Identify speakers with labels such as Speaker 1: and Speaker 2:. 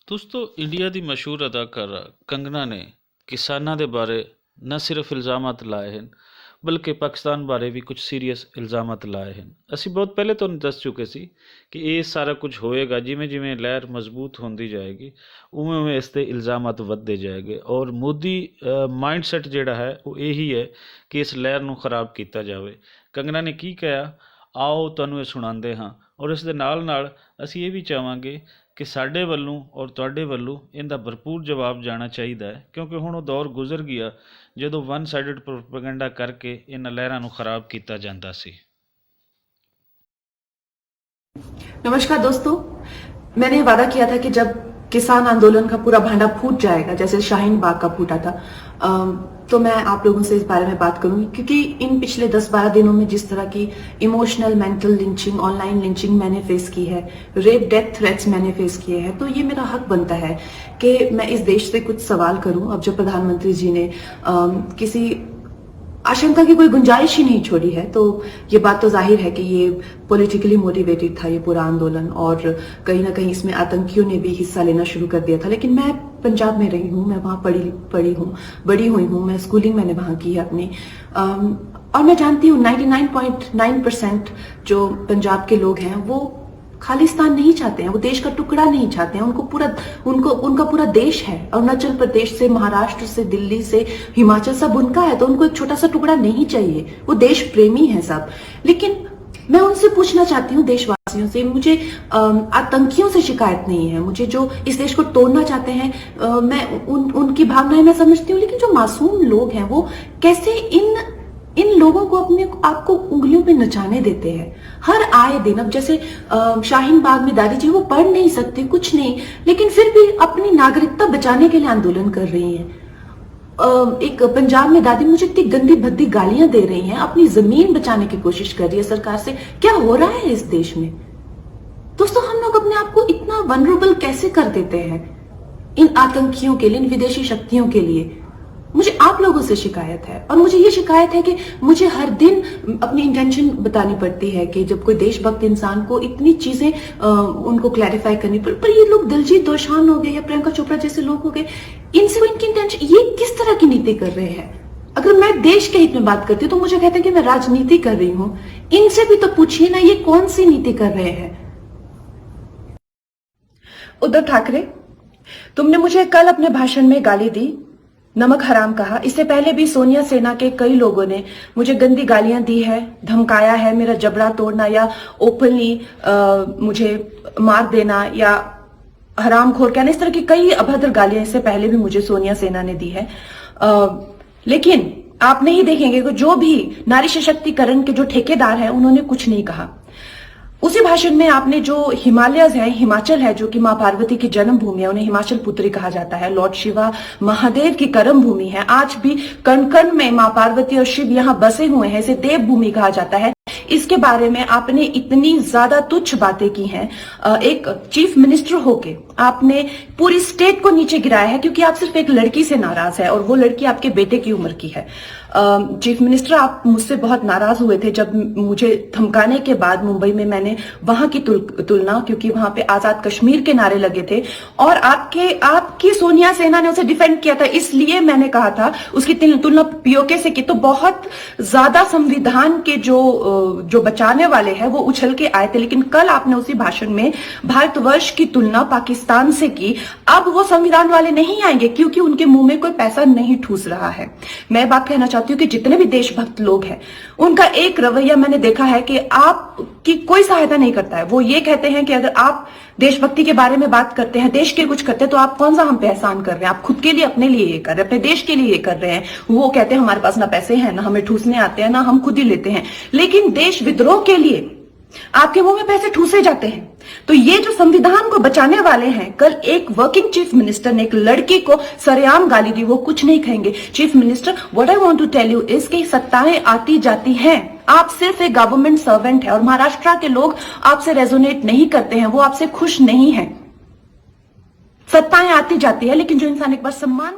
Speaker 1: ਦੋਸਤੋ ਇੰਡੀਆ ਦੀ ਮਸ਼ਹੂਰ ਅਦਾਕਾਰਾ ਕੰਗਨਾ ਨੇ ਕਿਸਾਨਾਂ ਦੇ ਬਾਰੇ ਨਾ ਸਿਰਫ ਇਲਜ਼ਾਮਾਤ ਲਾਏ ਹਨ ਬਲਕਿ ਪਾਕਿਸਤਾਨ ਬਾਰੇ ਵੀ ਕੁਝ ਸੀਰੀਅਸ ਇਲਜ਼ਾਮਾਤ ਲਾਏ ਹਨ। ਅਸੀਂ ਬਹੁਤ ਪਹਿਲੇ ਤੁਹਾਨੂੰ ਦੱਸ ਚੁੱਕੇ ਸੀ ਕਿ ਇਹ ਸਾਰਾ ਕੁਝ ਹੋਏਗਾ ਜਿਵੇਂ ਜਿਵੇਂ ਲਹਿਰ ਮਜ਼ਬੂਤ ਹੁੰਦੀ ਜਾਏਗੀ ਉਵੇਂ ਉਵੇਂ ਇਸ 'ਤੇ ਇਲਜ਼ਾਮਾਤ ਵੱਧਦੇ ਜਾਏਗੇ ਔਰ ਮੋਦੀ ਮਾਈਂਡਸੈਟ ਜਿਹੜਾ ਹੈ ਉਹ ਇਹੀ ਹੈ ਕਿ ਇਸ ਲਹਿਰ ਨੂੰ ਖਰਾਬ ਕੀਤਾ ਜਾਵੇ। ਕੰਗਨਾ ਨੇ ਕੀ ਕਿਹਾ ਆਓ ਤੁਹਾਨੂੰ ਇਹ ਸੁਣਾਉਂਦੇ ਹਾਂ ਔਰ ਇਸ ਦੇ ਨਾਲ ਅਸੀਂ ਇਹ ਵੀ ਚਾਹਾਂਗੇ ਕਿ ਸਾਡੇ ਵੱਲੋਂ ਔਰ ਤੁਹਾਡੇ ਵੱਲੋਂ ਇਹਦਾ ਭਰਪੂਰ ਜਵਾਬ ਜਾਣਾ ਚਾਹੀਦਾ ਹੈ ਕਿਉਂਕਿ ਹੁਣ ਉਹ ਦੌਰ ਗੁਜ਼ਰ ਗਿਆ ਜਦੋਂ वन साइडेड प्रोपेगेंडा करके इन लहरों को खराब किया जाता सी।
Speaker 2: नमस्कार दोस्तों, मैंने वादा किया था कि जब किसान आंदोलन का पूरा भांडा फूट जाएगा जैसे शाहीन बाग का फूटा था तो मैं आप लोगों से इस बारे में बात करूंगी क्योंकि इन पिछले 10-12 दिनों में जिस तरह की emotional mental lynching online lynching मैंने फेस की है, रेप डेथ थ्रेट्स मैंने फेस किए हैं, तो ये मेरा हक बनता है कि मैं इस देश से कुछ सवाल करूं। अब जब प्रधानमंत्री जी ने किसी आशंका की कोई गुंजाइश ही नहीं छोड़ी है तो ये बात तो जाहिर है कि ये पॉलिटिकली मोटिवेटेड था ये पूरा आंदोलन और कहीं ना कहीं इसमें आतंकियों ने भी हिस्सा लेना शुरू कर दिया था। लेकिन मैं पंजाब में रही हूँ, मैं वहाँ पढ़ी हूँ, बड़ी हुई हूँ, मैं स्कूलिंग मैंने वहाँ की है अपनी और मैं जानती हूँ 99.9% जो पंजाब के लोग हैं वो खालिस्तान नहीं चाहते हैं, वो देश का टुकड़ा नहीं चाहते हैं। उनका पूरा देश है, अरुणाचल प्रदेश से महाराष्ट्र से दिल्ली से हिमाचल सब उनका है, तो उनको एक छोटा सा टुकड़ा नहीं चाहिए, वो देश प्रेमी है सब। लेकिन मैं उनसे पूछना चाहती हूँ देशवासियों से, मुझे आतंकियों से शिकायत नहीं है, मुझे जो इस देश को तोड़ना चाहते हैं मैं उनकी भावनाएं मैं समझती हूँ, लेकिन जो मासूम लोग हैं वो कैसे इन लोगों को अपने आपको उंगलियों पे नचाने देते हैं हर आए दिन। अब जैसे शाहीन बाग में दादी जी वो पढ़ नहीं सकती कुछ नहीं, लेकिन फिर भी अपनी नागरिकता बचाने के लिए आंदोलन कर रही हैं। एक पंजाब में दादी मुझे इतनी गंदी भद्दी गालियां दे रही हैं, अपनी जमीन बचाने की कोशिश कर रही है सरकार से। क्या हो रहा है इस देश में दोस्तों? हम लोग अपने आप को इतना वनरेबल कैसे कर देते हैं इन आतंकियों के लिए, इन विदेशी शक्तियों के लिए? मुझे आप लोगों से शिकायत है और मुझे ये शिकायत है कि मुझे हर दिन अपनी इंटेंशन बतानी पड़ती है कि जब कोई देशभक्त इंसान को इतनी चीजें उनको क्लैरिफाई करनी पड़ती। पर ये लोग दिलजीत दोसांझ हो गए या प्रियंका चोपड़ा जैसे लोग हो गए, इनसे इनकी इंटेंशन ये किस तरह की नीति कर रहे हैं? अगर मैं देश के हित में बात करती हूँ तो मुझे कहते हैं कि मैं राजनीति कर रही हूँ। इनसे भी तो पूछिए ना ये कौन सी नीति कर रहे हैं। उद्धव ठाकरे, तुमने मुझे कल अपने भाषण में गाली दी, नमक हराम कहा। इससे पहले भी सोनिया सेना के कई लोगों ने मुझे गंदी गालियां दी है, धमकाया है, मेरा जबड़ा तोड़ना या ओपनली मुझे मार देना या हरामखोर कहना, इस तरह की कई अभद्र गालियां इससे पहले भी मुझे सोनिया सेना ने दी है। लेकिन आप नहीं देखेंगे कि जो भी नारी सशक्तिकरण के जो ठेकेदार हैं उन्होंने कुछ नहीं कहा। उसी भाषण में आपने जो हिमालयज है, हिमाचल है जो कि मां पार्वती की जन्मभूमि है, उन्हें हिमाचल पुत्री कहा जाता है, लॉर्ड शिवा महादेव की कर्म भूमि है, आज भी कण कण में मां पार्वती और शिव यहाँ बसे हुए हैं, इसे देवभूमि कहा जाता है। इसके बारे में आपने इतनी ज्यादा तुच्छ बातें की हैं। एक चीफ मिनिस्टर होके आपने पूरी स्टेट को नीचे गिराया है क्योंकि आप सिर्फ एक लड़की से नाराज है और वो लड़की आपके बेटे की उम्र की है। चीफ मिनिस्टर, आप मुझसे बहुत नाराज हुए थे जब मुझे धमकाने के बाद मुंबई में मैंने वहां की तुलना, क्योंकि वहां पे आजाद कश्मीर के नारे लगे थे और आपकी सोनिया सेना ने उसे डिफेंड किया था, इसलिए मैंने कहा था उसकी तुलना पीओके से की। तो बहुत ज्यादा संविधान के जो बचाने वाले हैं वो उछल के आए थे, लेकिन कल आपने उसी भाषण में भारतवर्ष की तुलना पाकिस्तान से की। अब वो संविधान वाले नहीं आएंगे क्योंकि उनके मुंह में कोई पैसा नहीं ठूस रहा है। मैं बात कहना चाहती हूँ कि जितने भी देशभक्त लोग हैं उनका एक रवैया मैंने देखा है कि आपकी कोई सहायता नहीं करता है। वो ये कहते हैं कि अगर आप देशभक्ति के बारे में बात करते हैं, देश के कुछ करते हैं, तो आप कौन सा हम पे एहसान कर रहे हैं? आप खुद के लिए अपने लिए ये कर रहे हैं, अपने देश के लिए ये कर रहे हैं। वो कहते हैं हमारे पास ना पैसे हैं, ना हमें ठूसने आते हैं, ना हम खुद ही लेते हैं। लेकिन देश विद्रोह के लिए आपके मुंह में पैसे ठूसे जाते हैं। तो ये जो संविधान को बचाने वाले हैं, कल एक वर्किंग चीफ मिनिस्टर ने एक लड़की को सरेआम गाली दी, वो कुछ नहीं कहेंगे। Chief minister, what I want to tell you is कि सत्ताएं आती जाती हैं, आप सिर्फ एक गवर्नमेंट सर्वेंट है और महाराष्ट्र के लोग आपसे रेजोनेट नहीं करते हैं, वो आपसे खुश नहीं है। सत्ताएं आती जाती है, लेकिन जो इंसान एक बार सम्मान